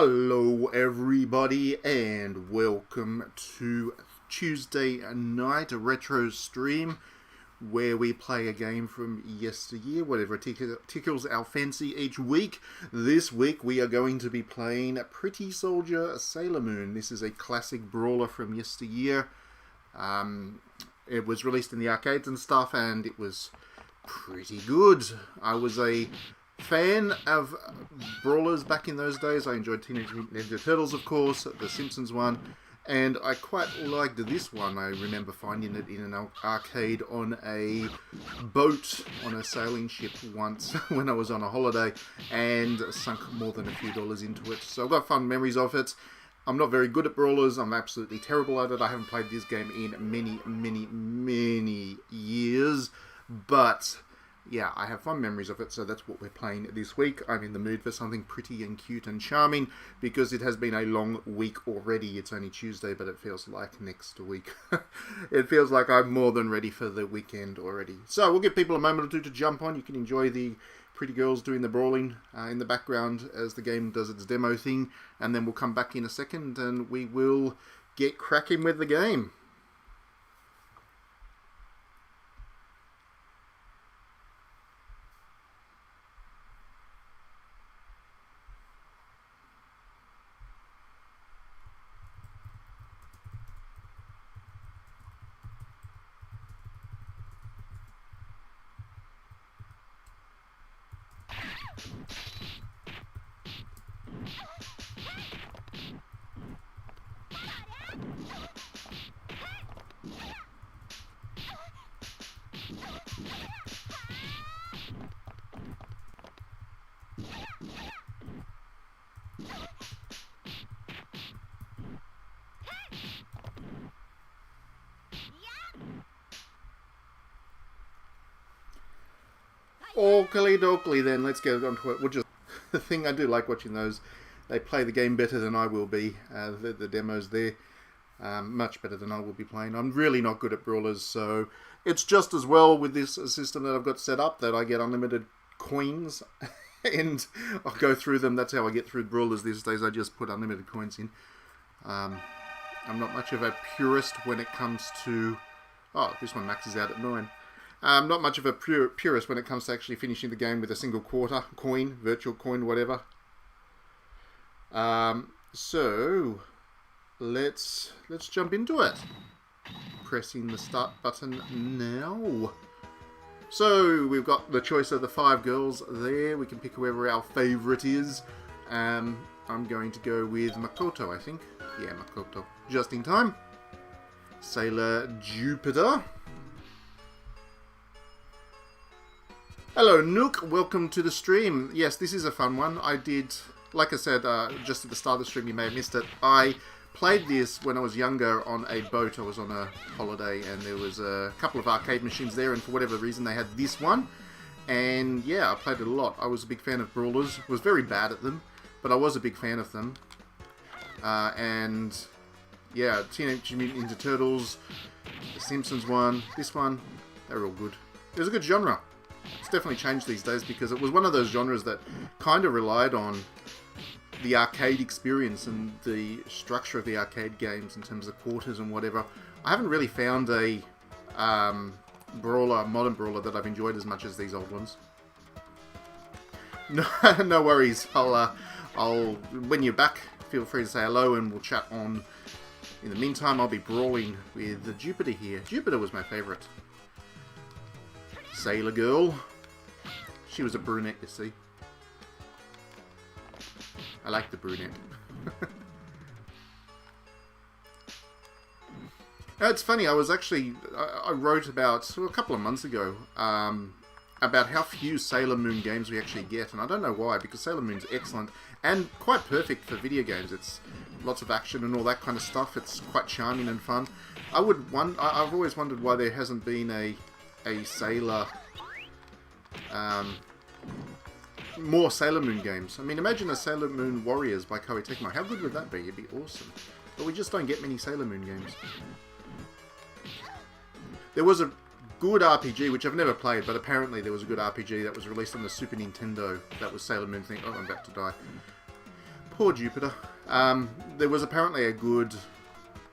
Hello everybody and welcome to Tuesday night retro stream where we play a game from yesteryear, whatever tickles our fancy each week. This week we are going to be playing Pretty Soldier Sailor Moon. This is a classic brawler from yesteryear. It was released in the arcades and stuff and it was pretty good. I was a fan of brawlers back in those days. I enjoyed Teenage Mutant Ninja Turtles, of course, the Simpsons one, and I quite liked this one. I remember finding it in an arcade on a boat on a sailing ship once when I was on a holiday and sunk more than a few dollars into it. So I've got fond memories of it. I'm not very good at brawlers. I'm absolutely terrible at it. I haven't played this game in many years, but yeah, I have fond memories of it, so that's what we're playing this week. I'm in the mood for something pretty and cute and charming, because it has been a long week already. It's only Tuesday, but it feels like next week. It feels like I'm more than ready for the weekend already. So we'll give people a moment or two to jump on. You can enjoy the pretty girls doing the brawling in the background as the game does its demo thing, and then we'll come back in a second and we will get cracking with the game. Oakley dokley then, let's get on to it. Which is the thing, I do like watching those. They play the game better than I will be. The demos there, much better than I will be playing. I'm really not good at brawlers, so it's just as well with this system that I've got set up that I get unlimited coins and I'll go through them. That's how I get through brawlers these days. I just put unlimited coins in. I'm not much of a purist when it comes to... Oh, this one maxes out at 9. I'm not much of a purist when it comes to actually finishing the game with a single quarter coin, virtual coin, whatever. So let's jump into it. Pressing the start button now. So we've got the choice of the 5 girls there. We can pick whoever our favourite is. I'm going to go with Makoto, I think. Yeah, Makoto. Just in time. Sailor Jupiter. Hello Nook, welcome to the stream. Yes, this is a fun one. I did, like I said, just at the start of the stream, you may have missed it. I played this when I was younger on a boat. I was on a holiday and there was a couple of arcade machines there, and for whatever reason they had this one. And yeah, I played it a lot. I was a big fan of brawlers. Was very bad at them, but I was a big fan of them. And yeah, Teenage Mutant Ninja Turtles, the Simpsons one, this one, they're all good. It was a good genre. It's definitely changed these days because it was one of those genres that kind of relied on the arcade experience and the structure of the arcade games in terms of quarters and whatever. I haven't really found a modern brawler that I've enjoyed as much as these old ones. No worries. I'll when you're back, feel free to say hello and we'll chat on. In the meantime, I'll be brawling with Jupiter here. Jupiter was my favourite. Sailor Girl. She was a brunette, you see. I like the brunette. It's funny, I wrote about, a couple of months ago, about how few Sailor Moon games we actually get, and I don't know why, because Sailor Moon's excellent, and quite perfect for video games. It's lots of action and all that kind of stuff. It's quite charming and fun. I've always wondered why there hasn't been a Sailor... more Sailor Moon games. I mean, imagine a Sailor Moon Warriors by Koei Tecmo. How good would that be? It'd be awesome. But we just don't get many Sailor Moon games. There was a good RPG, which I've never played, but apparently there was a good RPG that was released on the Super Nintendo that was Sailor Moon thing. Oh, I'm about to die. Poor Jupiter. There was apparently a good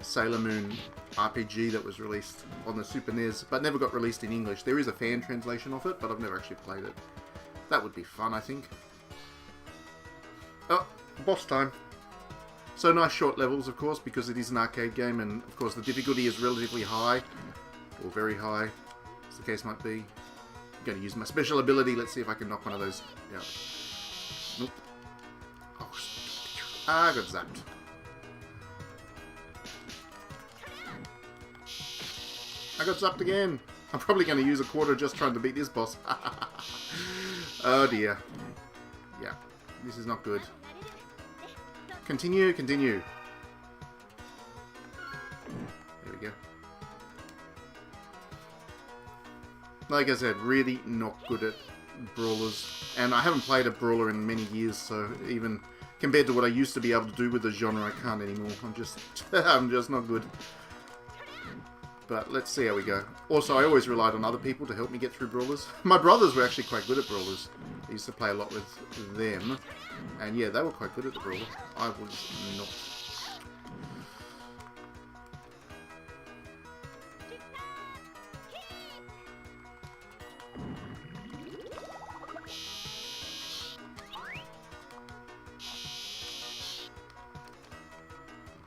Sailor Moon RPG that was released on the Super NES, but never got released in English. There is a fan translation of it, but I've never actually played it. That would be fun, I think. Oh, boss time. So nice short levels, of course, because it is an arcade game, and of course the difficulty is relatively high, or very high, as the case might be. I'm going to use my special ability. Let's see if I can knock one of those out. Nope. Oh, I got zapped. I got zapped again. I'm probably going to use a quarter just trying to beat this boss. Oh dear. Yeah, this is not good. Continue, continue. There we go. Like I said, really not good at brawlers. And I haven't played a brawler in many years, so even compared to what I used to be able to do with the genre, I can't anymore. I'm just not good. But let's see how we go. Also, I always relied on other people to help me get through brawlers. My brothers were actually quite good at brawlers. I used to play a lot with them. And yeah, they were quite good at the brawler. I was not.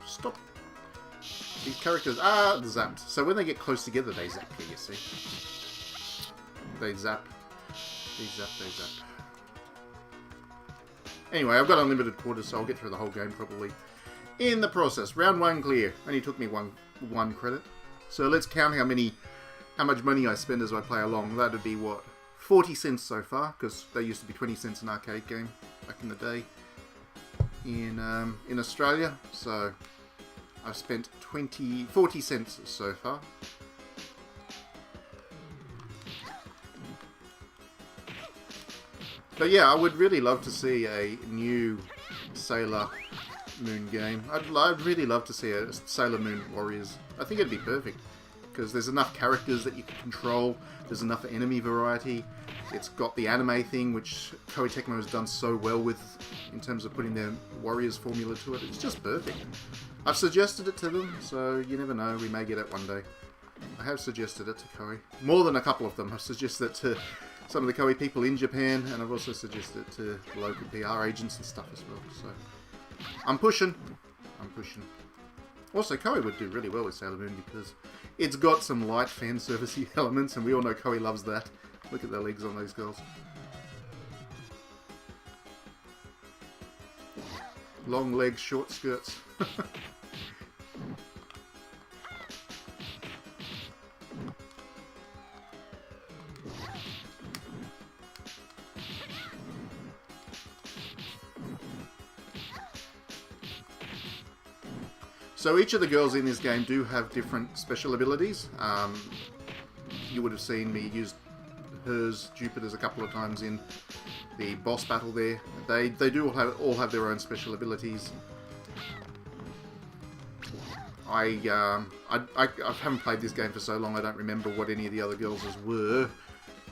Stop. These characters are zapped. So when they get close together, they zap here, you see. They zap. They zap, they zap. Anyway, I've got unlimited quarters, so I'll get through the whole game probably. In the process, round 1 clear. Only took me one credit. So let's count how much money I spend as I play along. That'd be what? 40 cents so far, because they used to be 20 cents an arcade game back in the day in Australia. So I've spent 40 cents so far. But yeah, I would really love to see a new Sailor Moon game. I'd really love to see a Sailor Moon Warriors. I think it'd be perfect, because there's enough characters that you can control, there's enough enemy variety, it's got the anime thing, which Koei Tecmo has done so well with, in terms of putting their Warriors formula to it. It's just perfect. I've suggested it to them, so you never know, we may get it one day. I have suggested it to Koei. More than a couple of them. I've suggested it to some of the Koei people in Japan, and I've also suggested it to local PR agents and stuff as well. So I'm pushing. Also, Koei would do really well with Sailor Moon, because it's got some light fan servicey elements, and we all know Koei loves that. Look at the legs on those girls. Long legs, short skirts. So each of the girls in this game do have different special abilities. You would have seen me use hers, Jupiter's, a couple of times in the boss battle there. They do all have their own special abilities. I haven't played this game for so long, I don't remember what any of the other girls were,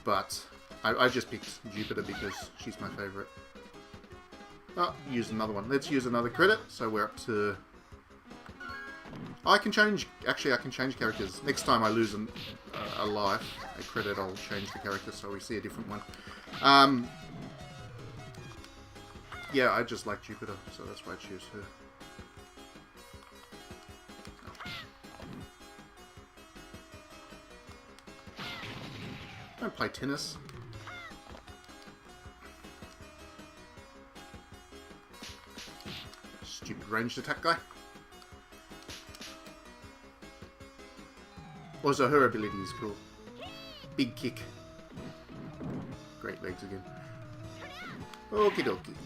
but I just picked Jupiter because she's my favourite. Oh, use another one. Let's use another credit, so we're up to... I can change characters. Next time I lose a life, a credit, I'll change the character so we see a different one. Yeah, I just like Jupiter, so that's why I choose her. Don't play tennis. Stupid ranged attack guy. Also, her ability is cool. Big kick. Great legs again. Okie dokie.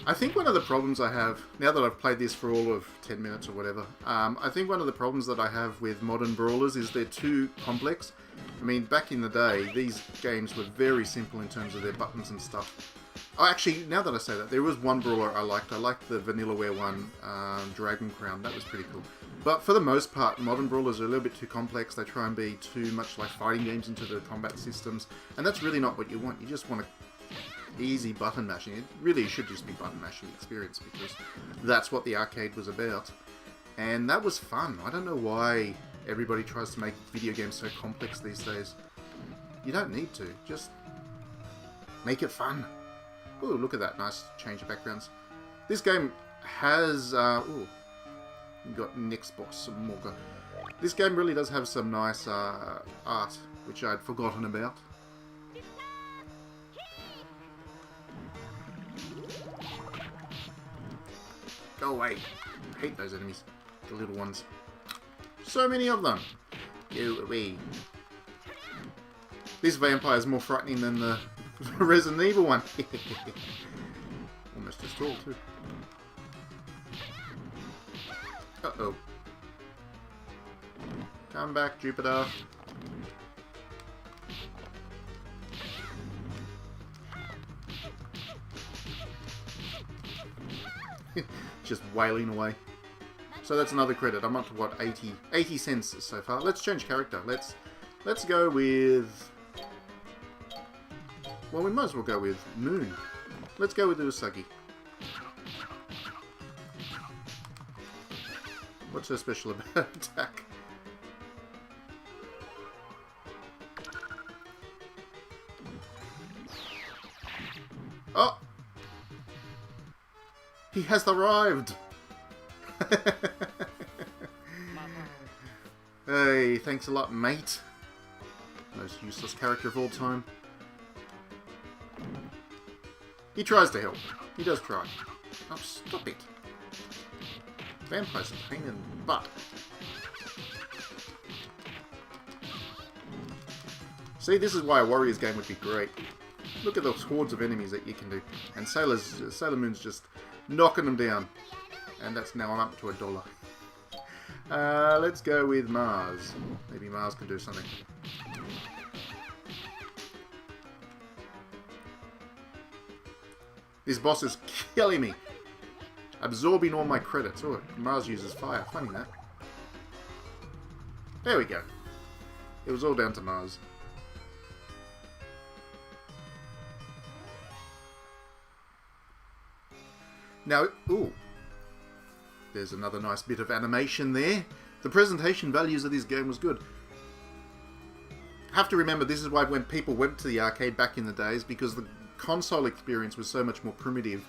I think one of the problems I have, now that I've played this for all of 10 minutes or whatever, I think one of the problems that I have with modern brawlers is they're too complex. I mean, back in the day, these games were very simple in terms of their buttons and stuff. Oh, actually, now that I say that, there was one brawler I liked. I liked the Vanillaware one, Dragon Crown. That was pretty cool. But for the most part, modern brawlers are a little bit too complex. They try and be too much like fighting games into the combat systems. And that's really not what you want. You just want easy button mashing. It really should just be button mashing experience, because that's what the arcade was about. And that was fun. I don't know why everybody tries to make video games so complex these days. You don't need to. Just make it fun. Ooh, look at that. Nice change of backgrounds. This game has... ooh, we've got next boss, some more. This game really does have some nice art, which I'd forgotten about. Go away. I hate those enemies. The little ones. So many of them. Go away. This vampire is more frightening than the Resident Evil one. Almost as tall too. Uh-oh. Come back, Jupiter. Just wailing away. So that's another credit. I'm up to what, 80 cents so far. Let's change character. Let's go with... Well, we might as well go with Moon. Let's go with Usagi. What's so special about attack? Oh! He has arrived! Hey, thanks a lot, mate. Most useless character of all time. He tries to help. He does try. Oh, stop it. Vampires are a pain in the butt. See, this is why a Warriors game would be great. Look at those hordes of enemies that you can do. And Sailor Moon's just knocking them down. And that's now I'm up to $1. Let's go with Mars. Maybe Mars can do something. This boss is killing me. Absorbing all my credits. Oh, Mars uses fire. Funny that. There we go. It was all down to Mars. Now, ooh. There's another nice bit of animation there. The presentation values of this game was good. Have to remember, this is why when people went to the arcade back in the days, because the console experience was so much more primitive.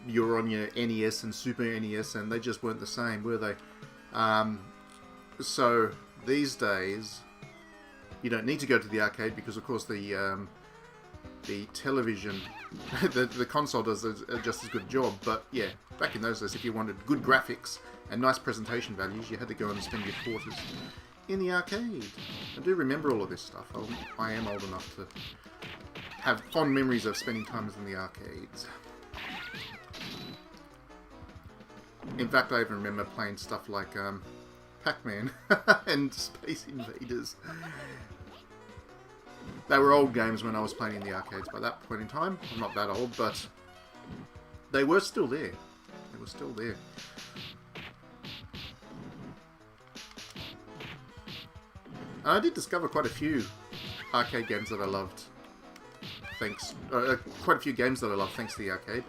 You're on your NES and Super NES, and they just weren't the same, were they? So these days, you don't need to go to the arcade because, of course, the television, the console does just as good a job. But yeah, back in those days, if you wanted good graphics and nice presentation values, you had to go and spend your quarters in the arcade. I do remember all of this stuff. I am old enough to have fond memories of spending time in the arcades. In fact, I even remember playing stuff like Pac-Man and Space Invaders. They were old games when I was playing in the arcades by that point in time. I'm not that old, but they were still there. They were still there. And I did discover quite a few arcade games that I loved. Quite a few games that I loved thanks to the arcade.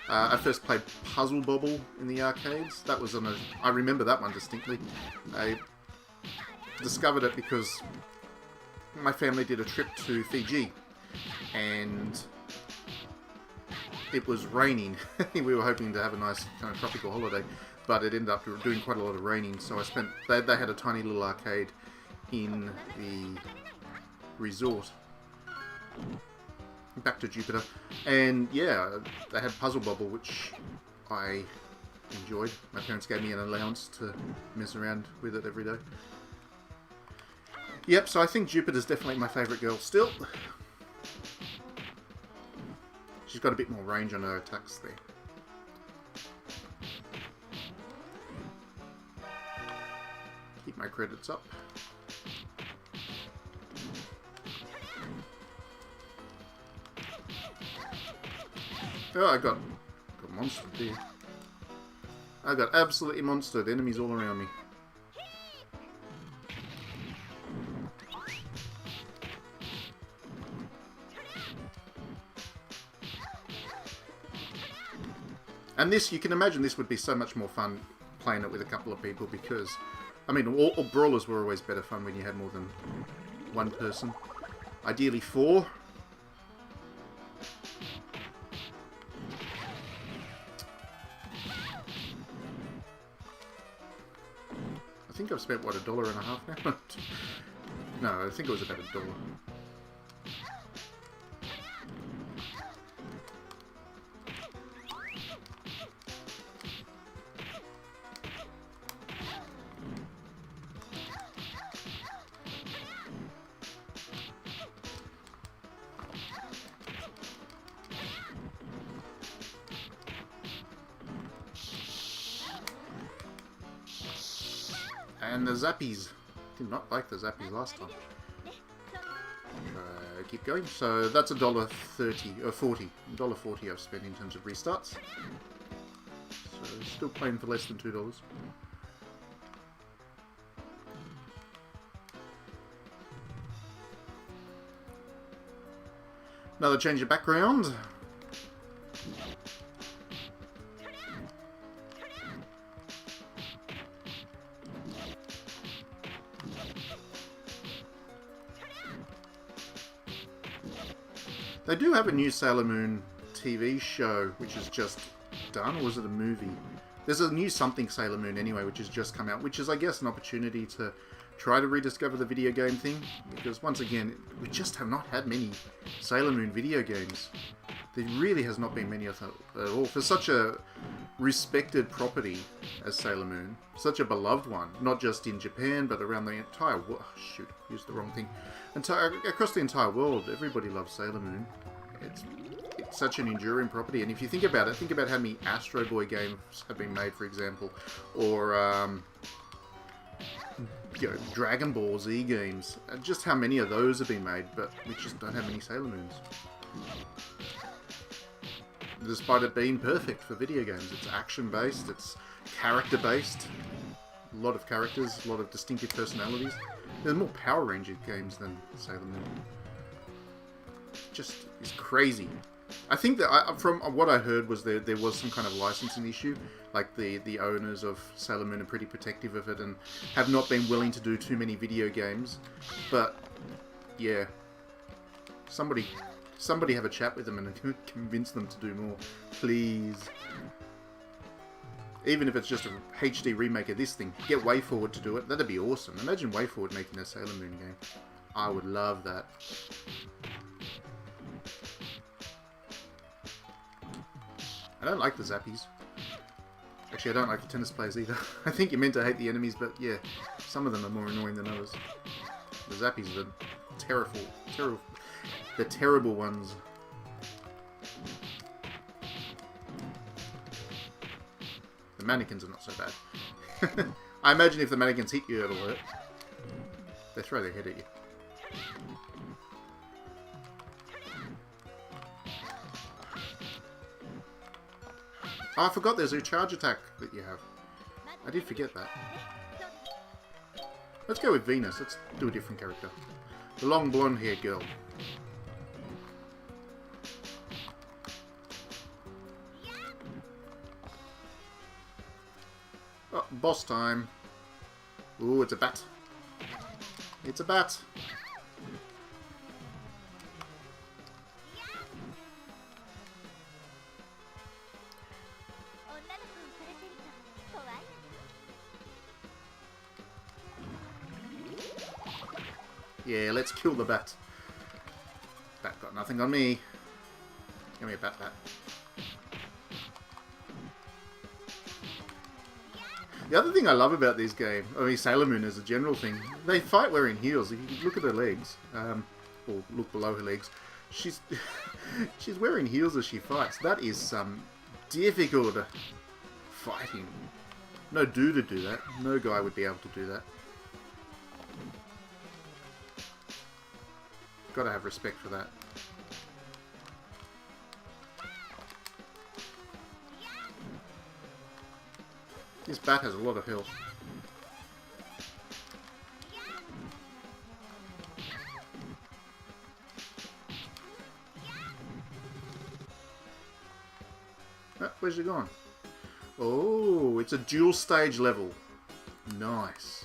I first played Puzzle Bobble in the arcades. That was I remember that one distinctly. I discovered it because my family did a trip to Fiji, and it was raining. We were hoping to have a nice kind of tropical holiday, but it ended up doing quite a lot of raining. So they had a tiny little arcade in the resort. Back to Jupiter, and yeah, they had Puzzle Bobble, which I enjoyed. My parents gave me an allowance to mess around with it every day. Yep, so I think Jupiter's definitely my favourite girl still. She's got a bit more range on her attacks there. Keep my credits up. Oh, I got monstered here. I got absolutely monstered. Enemies all around me. And this, you can imagine this would be so much more fun playing it with a couple of people because, I mean, all brawlers were always better fun when you had more than one person. Ideally 4. I think I've spent, what, $1.50 now? No, I think it was about $1. And the zappies. Did not like the zappies last time. Keep going. So that's $1.30 or $40. $1.40 I've spent in terms of restarts. So still playing for less than $2. Another change of background. They do have a new Sailor Moon TV show, which is just done, or was it a movie? There's a new something Sailor Moon anyway, which has just come out, which is, I guess, an opportunity to try to rediscover the video game thing, because once again, we just have not had many Sailor Moon video games. There really has not been many of them at all. For such a respected property as Sailor Moon, such a beloved one, not just in Japan, but around the entire world. Oh, shoot, used the wrong thing. Across the entire world, everybody loves Sailor Moon. It's such an enduring property, and if you think about it, think about how many Astro Boy games have been made, for example, or you know, Dragon Ball Z games. Just how many of those have been made, but we just don't have many Sailor Moons. Despite it being perfect for video games, it's action-based, it's character-based, a lot of characters, a lot of distinctive personalities. There's more Power Ranger games than Sailor Moon. Just is crazy. I think that from what I heard was there was some kind of licensing issue, like the owners of Sailor Moon are pretty protective of it and have not been willing to do too many video games. But yeah, somebody have a chat with them and convince them to do more, please. Even if it's just a HD remake of this thing, get WayForward to do it. That'd be awesome. Imagine WayForward making a Sailor Moon game. I would love that. I don't like the Zappies. Actually, I don't like the tennis players either. I think you're meant to hate the enemies, but yeah, some of them are more annoying than others. The Zappies are the terrible ones. The mannequins are not so bad. I imagine if the mannequins hit you, it'll hurt. They throw their head at you. Oh, I forgot there's a charge attack that you have. I did forget that. Let's go with Venus. Let's do a different character. The long blonde-haired girl. Oh, boss time. Ooh, it's a bat. It's a bat. Yeah, let's kill the bat. Bat got nothing on me. Give me a bat. The other thing I love about this game, I mean Sailor Moon as a general thing, they fight wearing heels. If you look at her legs, or look below her legs, she's wearing heels as she fights. That is some difficult fighting. No dude would do that. No guy would be able to do that. Gotta have respect for that. This bat has a lot of health. Oh, where's she gone? Oh, it's a dual stage level. Nice.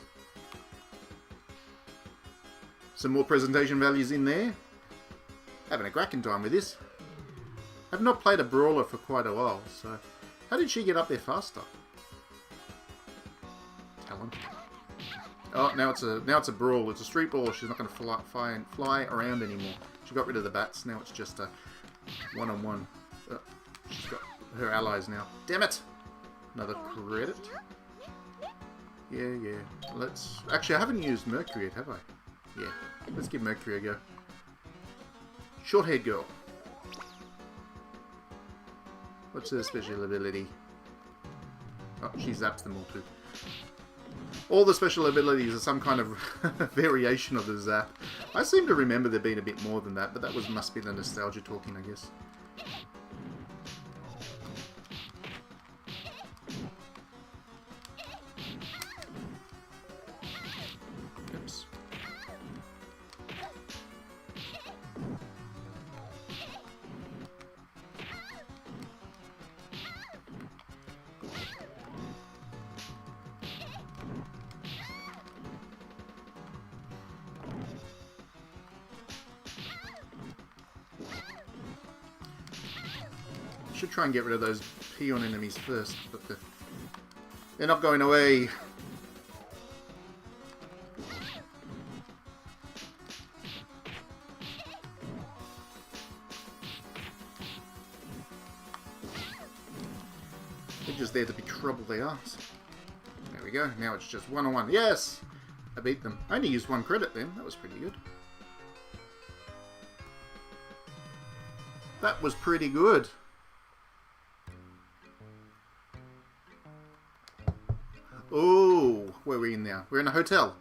Some more presentation values in there. Having a cracking time with this. I've not played a Brawler for quite a while, so... How did she get up there faster? Talent. Oh, now it's a Brawl. It's a street Brawler. She's not going to fly around anymore. She got rid of the bats. Now it's just a one-on-one. Oh, she's got her allies now. Damn it! Another credit. Yeah. Let's... Actually, I haven't used Mercury yet, have I? Yeah. Let's give Mercury a go. Short-haired girl. What's her special ability? Oh, she zaps them all too. All the special abilities are some kind of variation of the zap. I seem to remember there being a bit more than that, but that must be the nostalgia talking, I guess. Oops. Should try and get rid of those peon enemies first, but they're not going away. They're just there to be trouble, they are. There we go. Now it's just one-on-one. Yes! I beat them. I only used 1 credit then. That was pretty good. That was pretty good. Oh, where are we in now? We're in a hotel.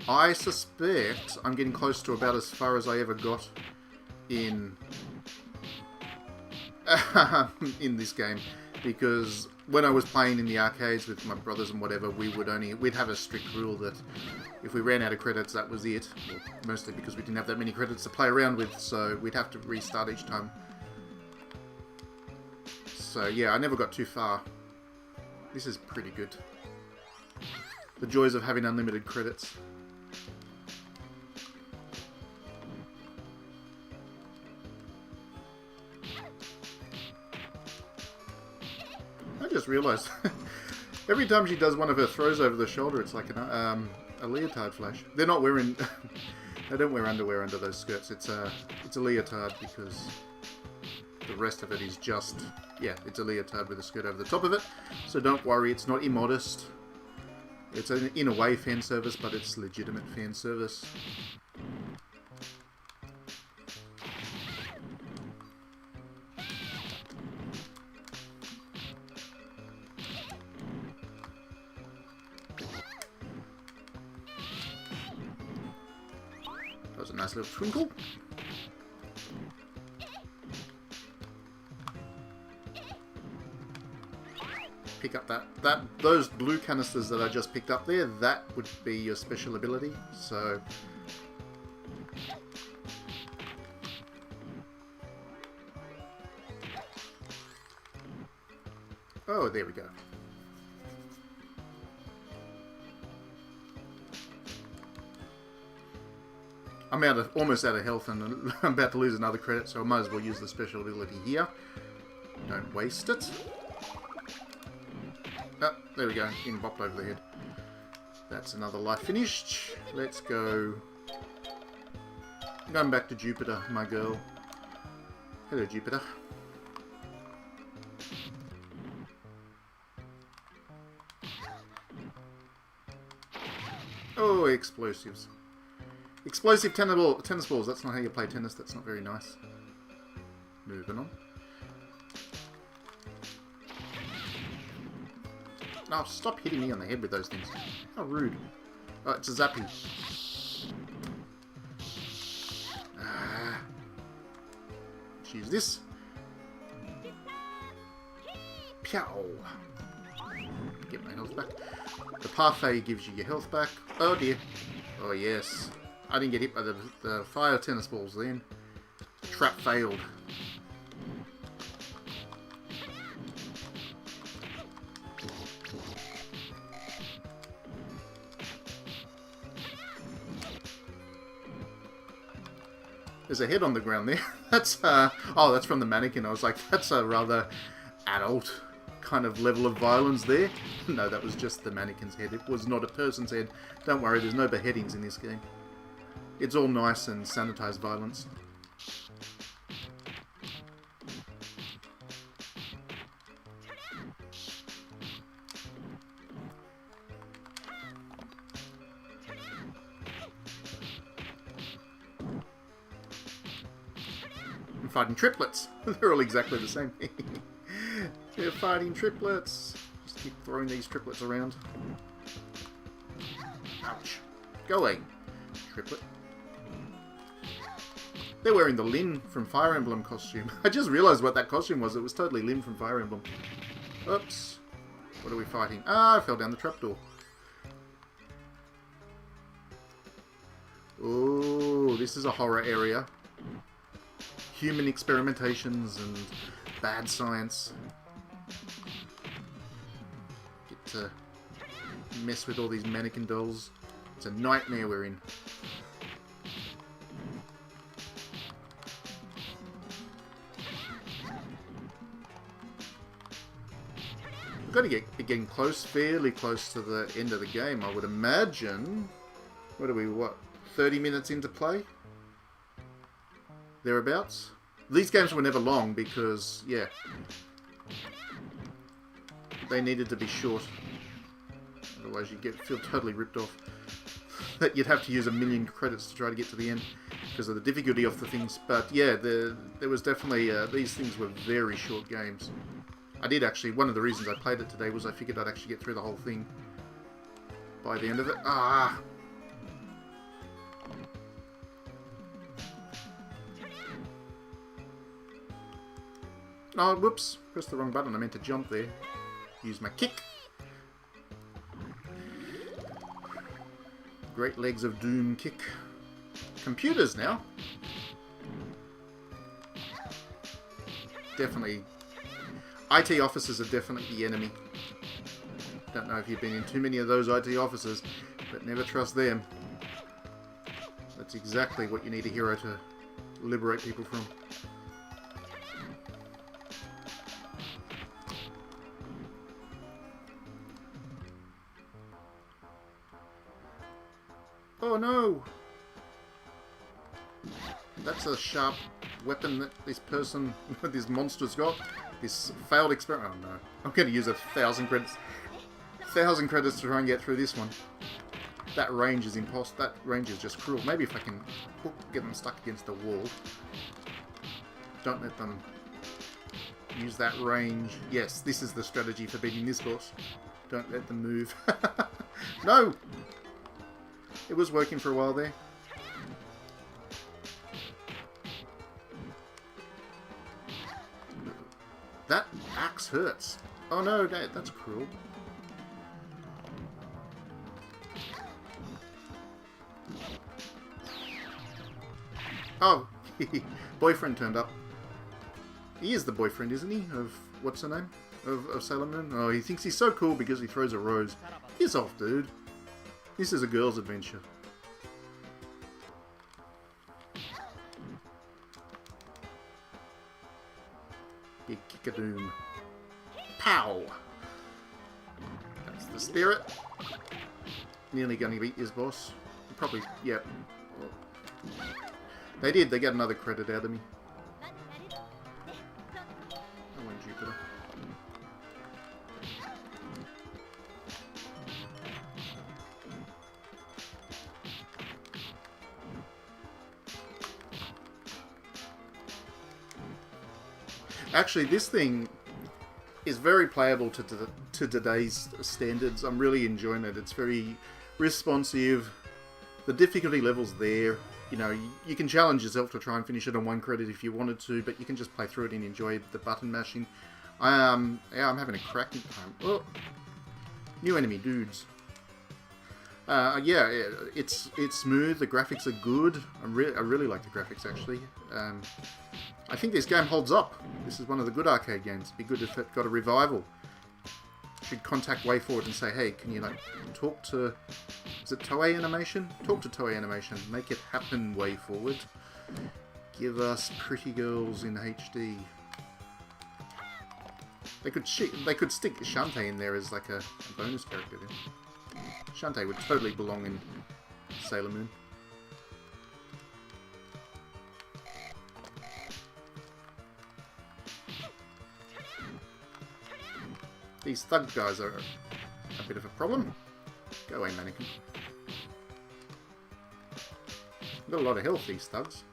I suspect I'm getting close to about as far as I ever got in in this game, because when I was playing in the arcades with my brothers and whatever, we'd have a strict rule that if we ran out of credits, that was it. Well, mostly because we didn't have that many credits to play around with, so we'd have to restart each time. So yeah, I never got too far. This is pretty good. The joys of having unlimited credits. I just realised, every time she does one of her throws over the shoulder, it's like a leotard flash. They're not wearing... they don't wear underwear under those skirts. It's a leotard because the rest of it is just... Yeah, it's a leotard with a skirt over the top of it. So don't worry, it's not immodest. It's in a way fan service, but it's legitimate fan service. That was a nice little twinkle. Pick up those blue canisters that I just picked up there, that would be your special ability, so... Oh, there we go. I'm almost out of health and I'm about to lose another credit, so I might as well use the special ability here. Don't waste it. Oh, there we go. Getting bopped over the head. That's another life finished. Let's go. I'm going back to Jupiter, my girl. Hello, Jupiter. Oh, explosives. Explosive tennis balls. That's not how you play tennis. That's not very nice. Moving on. No, stop hitting me on the head with those things. How rude. Oh, it's a zappy. Let's use this. Pow! Get my health back. The parfait gives you your health back. Oh dear. Oh yes. I didn't get hit by the fire tennis balls then. Trap failed. There's a head on the ground there. That's, oh, that's from the mannequin. I was like, that's a rather adult kind of level of violence there. No, that was just the mannequin's head. It was not a person's head. Don't worry, there's no beheadings in this game. It's all nice and sanitized violence. I'm fighting triplets. They're all exactly the same. They're fighting triplets. Just keep throwing these triplets around. Ouch. Go away, triplet. They're wearing the Lyn from Fire Emblem costume. I just realised what that costume was. It was totally Lyn from Fire Emblem. Oops. What are we fighting? Ah, I fell down the trapdoor. Oh, this is a horror area. Human experimentations and bad science. Get to mess with all these mannequin dolls. It's a nightmare we're in. We've got to be getting close, fairly close to the end of the game, I would imagine. What are we, 30 minutes into play? Thereabouts. These games were never long because, yeah, they needed to be short. Otherwise you'd feel totally ripped off. That you'd have to use 1,000,000 credits to try to get to the end because of the difficulty of the things. But yeah, there was definitely, these things were very short games. I did actually, one of the reasons I played it today was I figured I'd actually get through the whole thing by the end of it. Ah! Oh, whoops. Pressed the wrong button. I meant to jump there. Use my kick. Great Legs of Doom kick. Computers now. Definitely. IT officers are definitely the enemy. Don't know if you've been in too many of those IT officers, but never trust them. That's exactly what you need a hero to liberate people from. Oh no! That's a sharp weapon that this person, this monster's got. This failed experiment. Oh no. I'm going to use 1,000 credits. 1,000 credits to try and get through this one. That range is impossible. That range is just cruel. Maybe if I can get them stuck against the wall. Don't let them use that range. Yes, this is the strategy for beating this boss. Don't let them move. No! It was working for a while there. That axe hurts. Oh no, that's cruel. Oh, boyfriend turned up. He is the boyfriend, isn't he? Of, what's her name? Of Sailor Moon? Oh, he thinks he's so cool because he throws a rose. Piss off, dude. This is a girl's adventure. Big kick-a-doom. Pow! That's the spirit. Nearly going to beat this boss. Probably, yep. Yeah. They did, they got another credit out of me. I went Jupiter. Actually, this thing is very playable to today's standards. I'm really enjoying it. It's very responsive. The difficulty level's there. You know, you can challenge yourself to try and finish it on 1 credit if you wanted to, but you can just play through it and enjoy the button mashing. Yeah, I'm having a cracking time. Oh, new enemy dudes. Yeah, it's smooth. The graphics are good. I really like the graphics actually. I think this game holds up. This is one of the good arcade games. It'd be good if it got a revival. Should contact WayForward and say, hey, can you like talk to, is it Toei Animation? Talk to Toei Animation. Make it happen, WayForward. Give us pretty girls in HD. They could stick Shantae in there as like a bonus character then. Shantae would totally belong in Sailor Moon. These thug guys are a bit of a problem. Go away, mannequin. Got a lot of health, these thugs.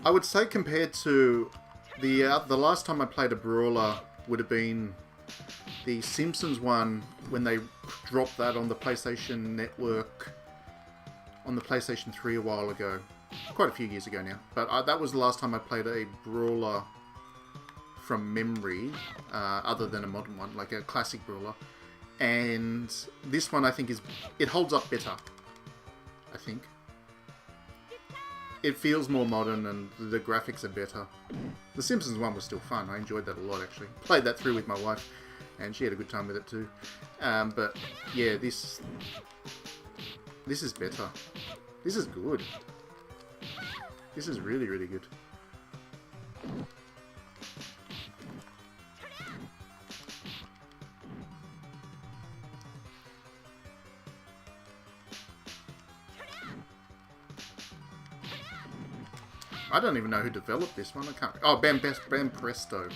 I would say compared to the last time I played a Brawler would have been the Simpsons one when they dropped that on the PlayStation Network on the PlayStation 3 a while ago. Quite a few years ago now. But that was the last time I played a Brawler from memory, other than a modern one, like a classic Brawler. And this one I think it holds up better, I think. It feels more modern and the graphics are better. The Simpsons one was still fun. I enjoyed that a lot, actually. Played that through with my wife, and she had a good time with it too. But yeah, this is better. This is good. This is really, really good. I don't even know who developed this one. I can't. Oh, Bam Presto.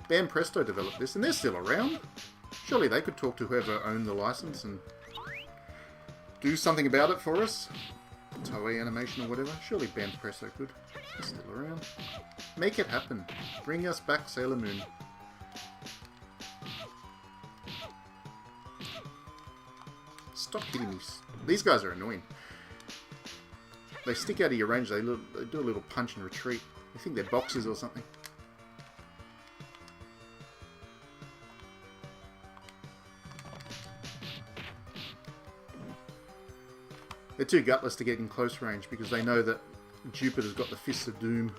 Bam Presto developed this, and they're still around. Surely they could talk to whoever owned the license and do something about it for us. Toei Animation or whatever. Surely Bam Presto could. They're still around. Make it happen. Bring us back Sailor Moon. Stop hitting me. These guys are annoying. They stick out of your range, they do a little punch and retreat. I think they're boxers or something. They're too gutless to get in close range because they know that Jupiter's got the Fists of Doom.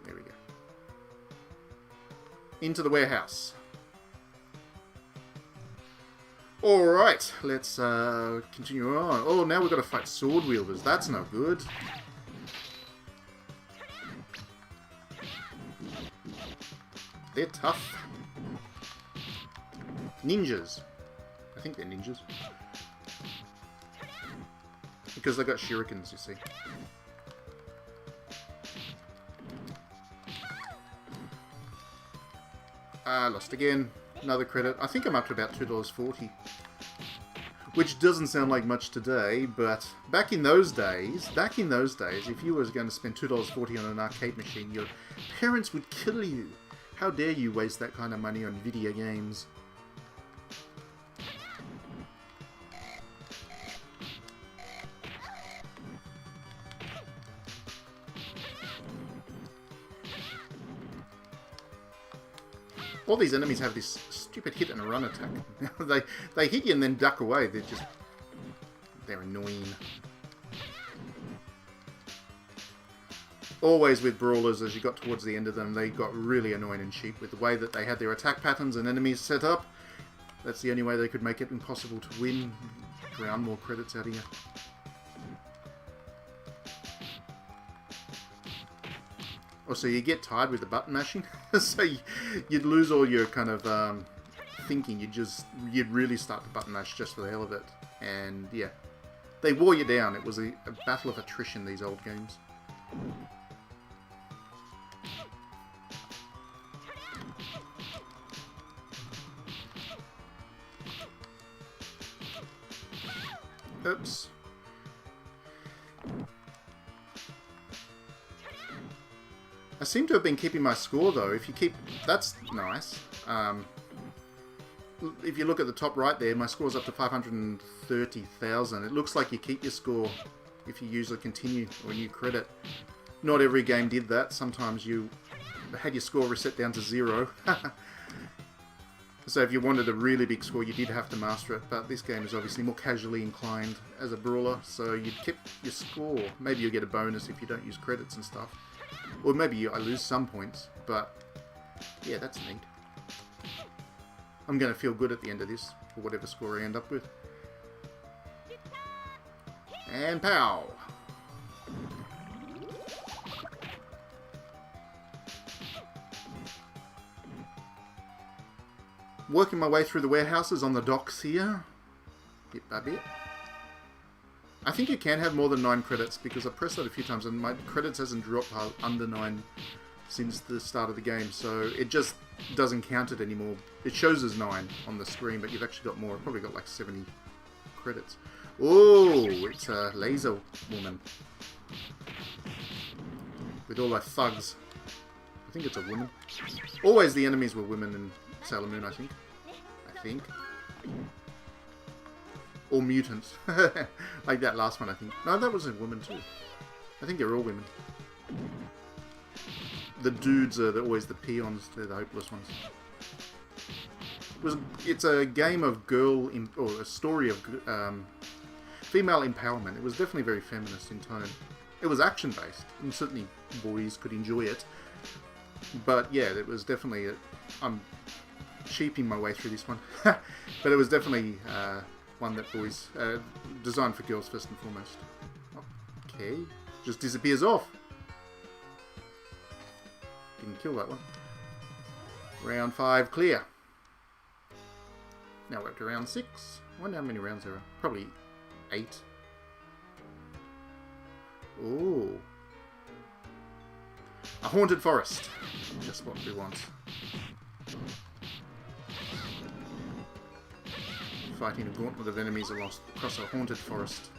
There we go. Into the warehouse. Alright, let's continue on. Oh, now we've got to fight sword wielders. That's no good. They're tough. Ninjas. I think they're ninjas. Because they've got shurikens, you see. Lost again. Another credit. I think I'm up to about $2.40. Which doesn't sound like much today, but back in those days, if you was going to spend $2.40 on an arcade machine, your parents would kill you. How dare you waste that kind of money on video games? All these enemies have this stupid hit and run attack. they hit you and then duck away. They're annoying. Always with brawlers, as you got towards the end of them, they got really annoying and cheap with the way that they had their attack patterns and enemies set up. That's the only way they could make it impossible to win. Drown more credits out of you. Also, you get tired with the button mashing, so you'd lose all your kind of thinking. You'd really start to button mash just for the hell of it. And yeah, they wore you down. It was a battle of attrition, these old games. seem to have been keeping my score, though. If you keep... That's nice. If you look at the top right there, my score's up to 530,000. It looks like you keep your score if you use a continue or a new credit. Not every game did that. Sometimes you had your score reset down to 0. So if you wanted a really big score, you did have to master it. But this game is obviously more casually inclined as a brawler, so you'd keep your score. Maybe you'll get a bonus if you don't use credits and stuff. Or maybe I lose some points, but yeah, that's neat. I'm going to feel good at the end of this, for whatever score I end up with. And pow! Working my way through the warehouses on the docks here, bit by bit. I think you can have more than 9 credits because I pressed that a few times and my credits hasn't dropped under 9 since the start of the game, so it just doesn't count it anymore. It shows as 9 on the screen, but you've actually got more. I've probably got like 70 credits. Oh, it's a laser woman with all her thugs. I think it's a woman. Always the enemies were women in Sailor Moon, I think. Or mutants. Like that last one, I think. No, that was a woman too. I think they're all women. The dudes are always the peons. They're the hopeless ones. It's a game of or a story of female empowerment. It was definitely very feminist in tone. It was action-based, and certainly boys could enjoy it. But yeah, it was definitely... I'm cheaping my way through this one. But it was definitely one that boys... designed for girls first and foremost. Okay. Just disappears off. Didn't kill that one. Round 5 clear. Now we're up to round 6. I wonder how many rounds there are. Probably 8. Ooh. A haunted forest. Just what we want. Fighting a gauntlet of enemies across a haunted forest.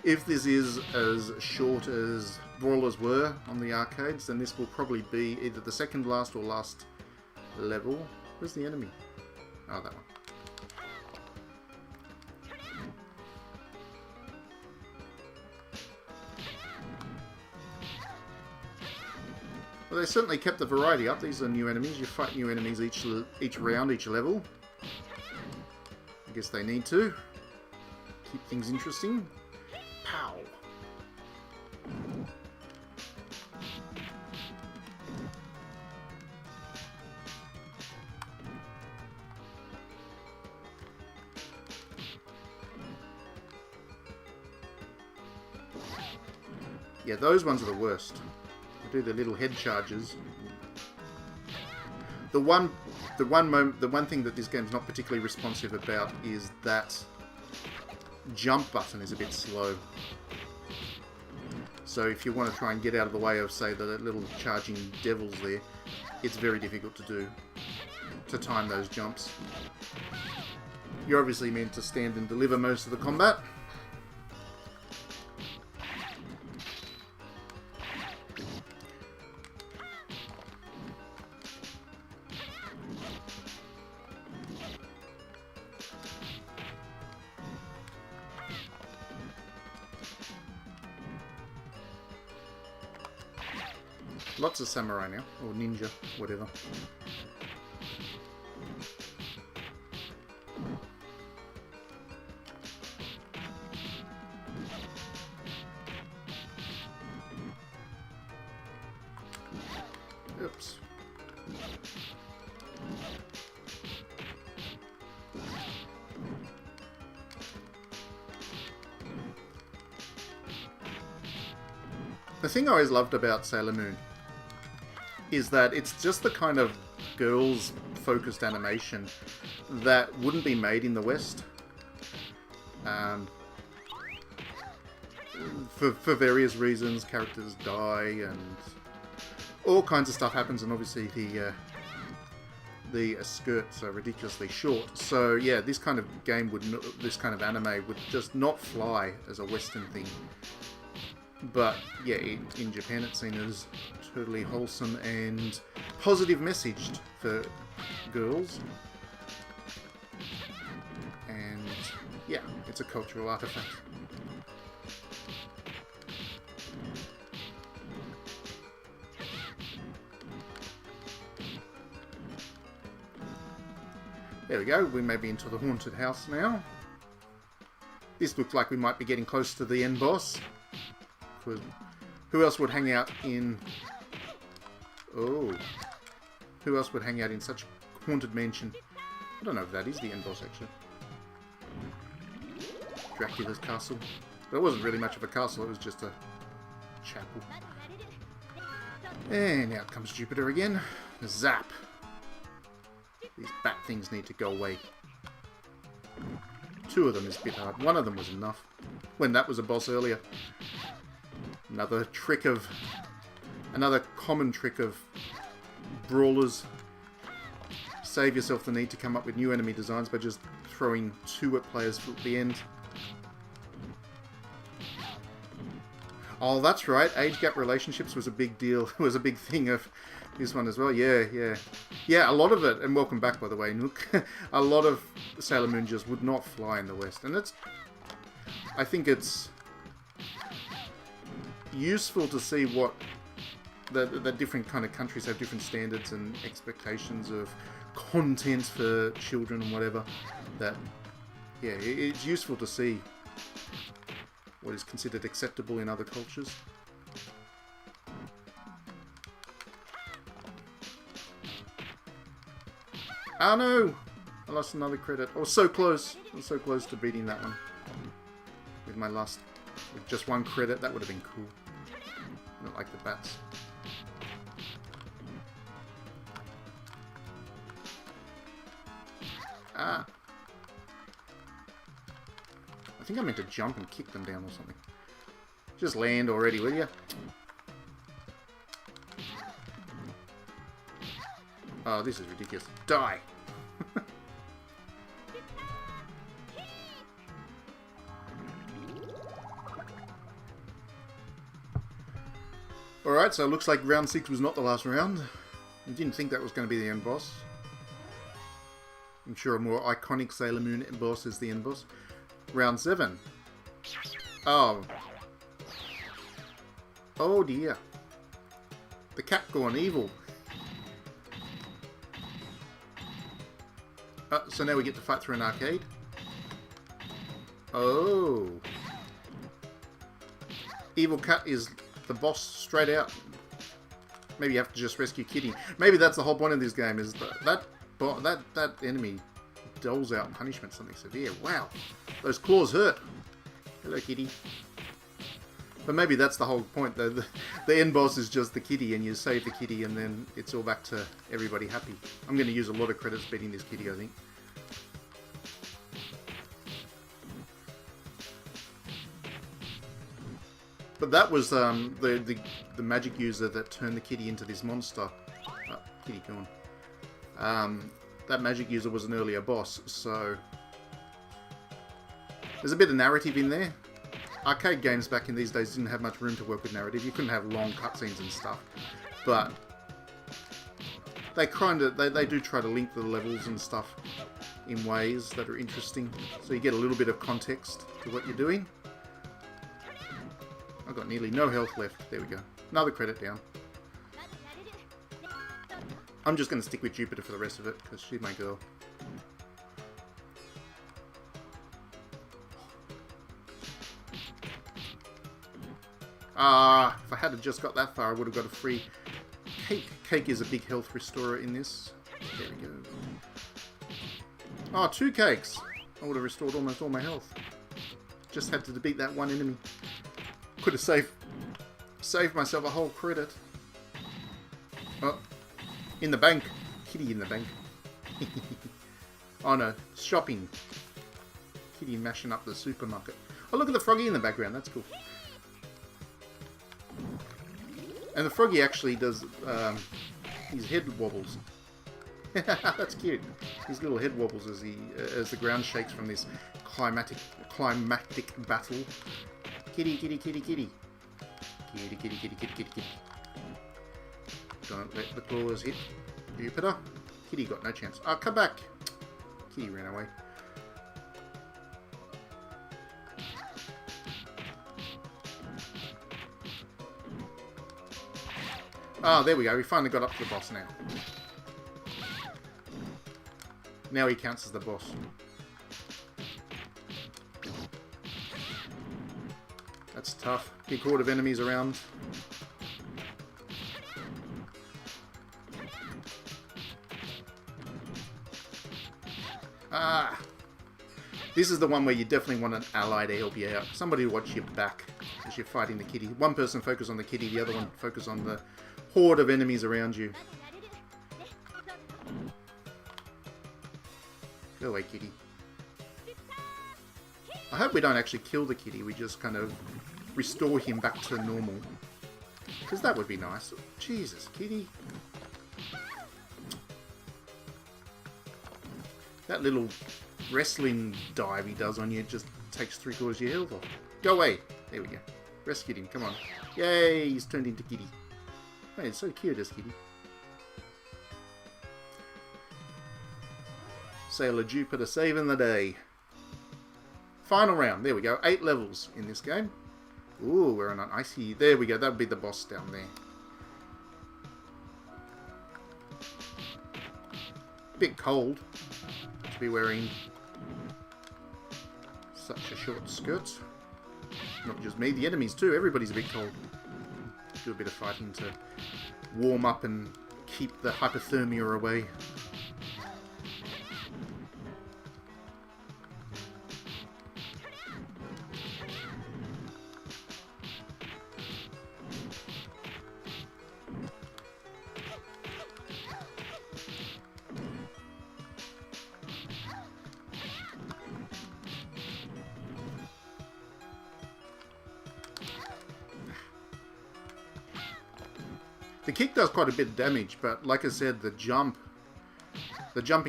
If this is as short as Brawlers were on the arcades, then this will probably be either the second last or last level. Where's the enemy? Oh, that one. Well, they certainly kept the variety up. These are new enemies. You fight new enemies each round, each level. I guess they need to keep things interesting. Pow! Yeah, those ones are the worst. They do the little head charges. The one thing that this game's not particularly responsive about is that jump button is a bit slow. So if you want to try and get out of the way of, say, the little charging devils there, it's very difficult to do, to time those jumps. You're obviously meant to stand and deliver most of the combat. Lots of samurai now, or ninja, whatever. Oops. The thing I always loved about Sailor Moon is that it's just the kind of girls-focused animation that wouldn't be made in the West. For various reasons, characters die and all kinds of stuff happens, and obviously the skirts are ridiculously short. So yeah, this kind of game this kind of anime would just not fly as a Western thing. But yeah, in Japan it's seen as totally wholesome and positive messaged for girls. And yeah, it's a cultural artifact. There we go, we may be into the haunted house now. This looks like we might be getting close to the end boss. Who else would hang out in... Oh. Who else would hang out in such a haunted mansion? I don't know if that is the end boss, actually. Dracula's castle. But it wasn't really much of a castle, it was just a chapel. And out comes Jupiter again. Zap. These bat things need to go away. 2 of them is a bit hard. 1 of them was enough. When that was a boss earlier. Another common trick of brawlers. Save yourself the need to come up with new enemy designs by just throwing 2 at players at the end. Oh, that's right. Age gap relationships was a big deal. It was a big thing of this one as well. Yeah. Yeah, a lot of it, and welcome back, by the way, Nook. A lot of Sailor Moon just would not fly in the West. And I think it's useful to see what the different kind of countries have different standards and expectations of content for children and whatever. That, yeah, it's useful to see what is considered acceptable in other cultures. Oh no! I lost another credit. I was so close. I was so close to beating that one. With just 1 credit, that would have been cool. I don't like the bats. Ah! I think I meant to jump and kick them down or something. Just land already, will ya? Oh, this is ridiculous. Die! Alright, so it looks like round 6 was not the last round. I didn't think that was going to be the end boss. I'm sure a more iconic Sailor Moon boss is the end boss. Round 7. Oh. Oh dear. The cat gone evil. So now we get to fight through an arcade. Oh. Evil cat is the boss straight out. Maybe you have to just rescue Kitty. Maybe that's the whole point of this game, is that enemy doles out punishment something severe. Wow. Those claws hurt. Hello, Kitty. But maybe that's the whole point. The end boss is just the kitty, and you save the kitty, and then it's all back to everybody happy. I'm going to use a lot of credits beating this kitty, I think. But that was the magic user that turned the kitty into this monster. Oh, kitty gone. That magic user was an earlier boss, so there's a bit of narrative in there. Arcade games back in these days didn't have much room to work with narrative. You couldn't have long cutscenes and stuff. But they do try to link the levels and stuff in ways that are interesting. So you get a little bit of context to what you're doing. I've got nearly no health left. There we go. Another credit down. I'm just going to stick with Jupiter for the rest of it, because she's my girl. If I had just got that far, I would have got a free cake. Cake is a big health restorer in this. There we go. Oh, 2 cakes! I would have restored almost all my health. Just had to defeat that one enemy. Could have saved myself a whole credit. Oh, in the bank. Kitty in the bank. Oh no, shopping. Kitty mashing up the supermarket. Oh, look at the froggy in the background. That's cool. And the froggy actually does, his head wobbles. That's cute. His little head wobbles as as the ground shakes from this climactic battle. Kitty, kitty, kitty, kitty. Kitty, kitty, kitty, kitty, kitty, kitty. Don't let the claws hit Jupiter. Kitty got no chance. Oh, come back. Kitty ran away. Oh, there we go. We finally got up to the boss now. Now he counts as the boss. That's tough. Big horde of enemies around. Ah! This is the one where you definitely want an ally to help you out. Somebody to watch your back as you're fighting the kitty. One person focus on the kitty, the other one focus on the horde of enemies around you. Go away, kitty. I hope we don't actually kill the kitty, we just kind of restore him back to normal. Because that would be nice. Jesus, kitty. That little wrestling dive he does on you just takes 3/4 of your health off. Go away! There we go. Rescued him, come on. Yay, he's turned into kitty. Man, it's so cute as kitty. Sailor Jupiter saving the day. Final round. There we go. 8 levels in this game. Ooh, we're on an icy... There we go. That would be the boss down there. Bit cold to be wearing such a short skirt. Not just me, the enemies too. Everybody's a bit cold. Do a bit of fighting to warm up and keep the hypothermia away. The kick does quite a bit of damage, but like I said, the jumping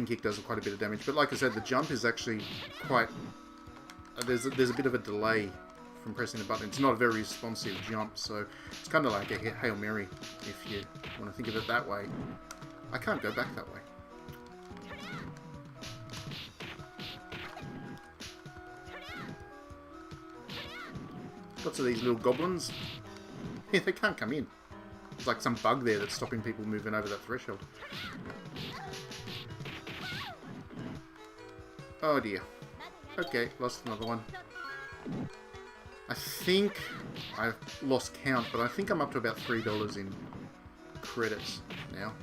kick does quite a bit of damage, but like I said, the jump is actually quite... there's a bit of a delay from pressing the button. It's not a very responsive jump, so it's kind of like a Hail Mary, if you want to think of it that way. I can't go back that way. Lots of these little goblins. Yeah, they can't come in. There's like some bug there that's stopping people moving over that threshold. Oh dear. Okay, lost another one. I think I've lost count, but I think I'm up to about $3 in credits now.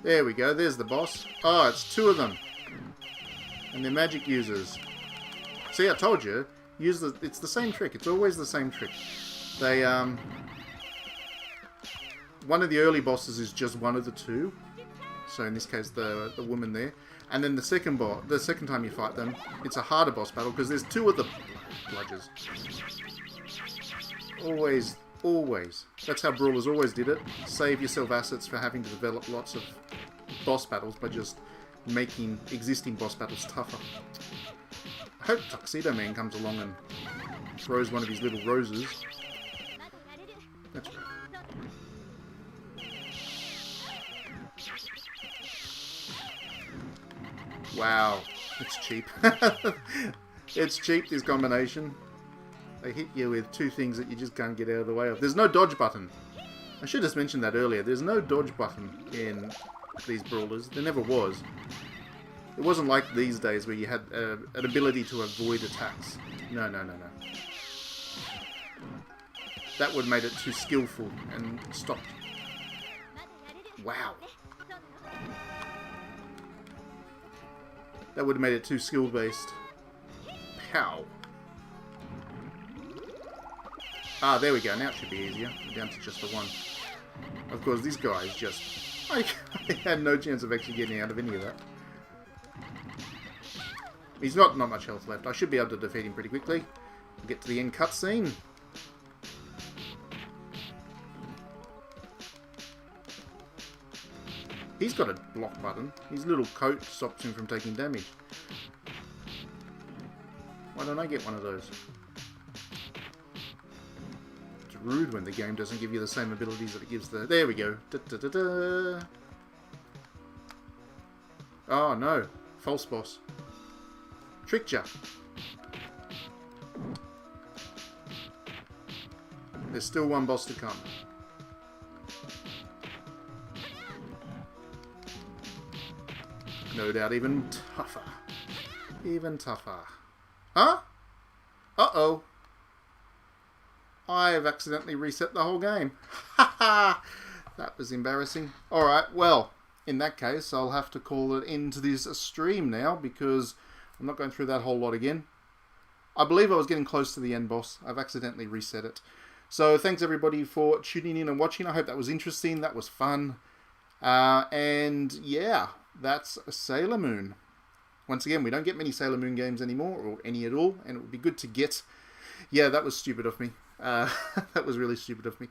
There we go, there's the boss. Oh, it's 2 of them. And they're magic users. See, I told you, it's the same trick. It's always the same trick. They, one of the early bosses is just one of the 2. So in this case, the woman there. And then the second time you fight them, it's a harder boss battle because there's 2 of the bludgers. Always. That's how Brawlers always did it. Save yourself assets for having to develop lots of boss battles by just making existing boss battles tougher. I hope Tuxedo Man comes along and throws one of his little roses. That's right. Wow, it's cheap. It's cheap, this combination. They hit you with 2 things that you just can't get out of the way of. There's no dodge button. I should have mentioned that earlier. There's no dodge button in these Brawlers. There never was. It wasn't like these days where you had an ability to avoid attacks. No. That would have made it too skillful and stopped. Wow. That would have made it too skill-based. Pow. Ah, there we go. Now it should be easier. We're down to just the 1. Of course, these guys just... I had no chance of actually getting out of any of that. He's not much health left. I should be able to defeat him pretty quickly. We'll get to the end cutscene. He's got a block button. His little coat stops him from taking damage. Why don't I get one of those? It's rude when the game doesn't give you the same abilities that it gives the... There we go. Da, da, da, da. Oh no. False boss. Tricked ya. There's still one boss to come. No doubt even tougher. Even tougher. Huh? Uh-oh. I have accidentally reset the whole game. Ha ha! That was embarrassing. Alright, well, in that case, I'll have to call it into this stream now because I'm not going through that whole lot again. I believe I was getting close to the end boss. I've accidentally reset it. So thanks everybody for tuning in and watching. I hope that was interesting. That was fun. And yeah, that's Sailor Moon. Once again, we don't get many Sailor Moon games anymore, or any at all, and it would be good to get... Yeah, that was stupid of me. That was really stupid of me.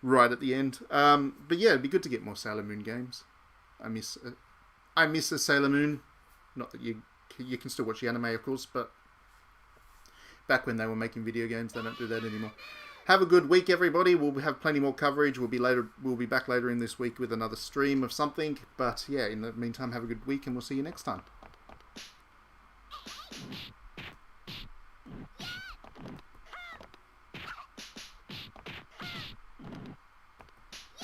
Right at the end. But yeah, it'd be good to get more Sailor Moon games. I miss a Sailor Moon. Not that you can still watch the anime, of course, but back when they were making video games, they don't do that anymore. Have a good week, everybody. We'll have plenty more coverage. We'll be back later in this week with another stream of something. But yeah, in the meantime, have a good week, and we'll see you next time.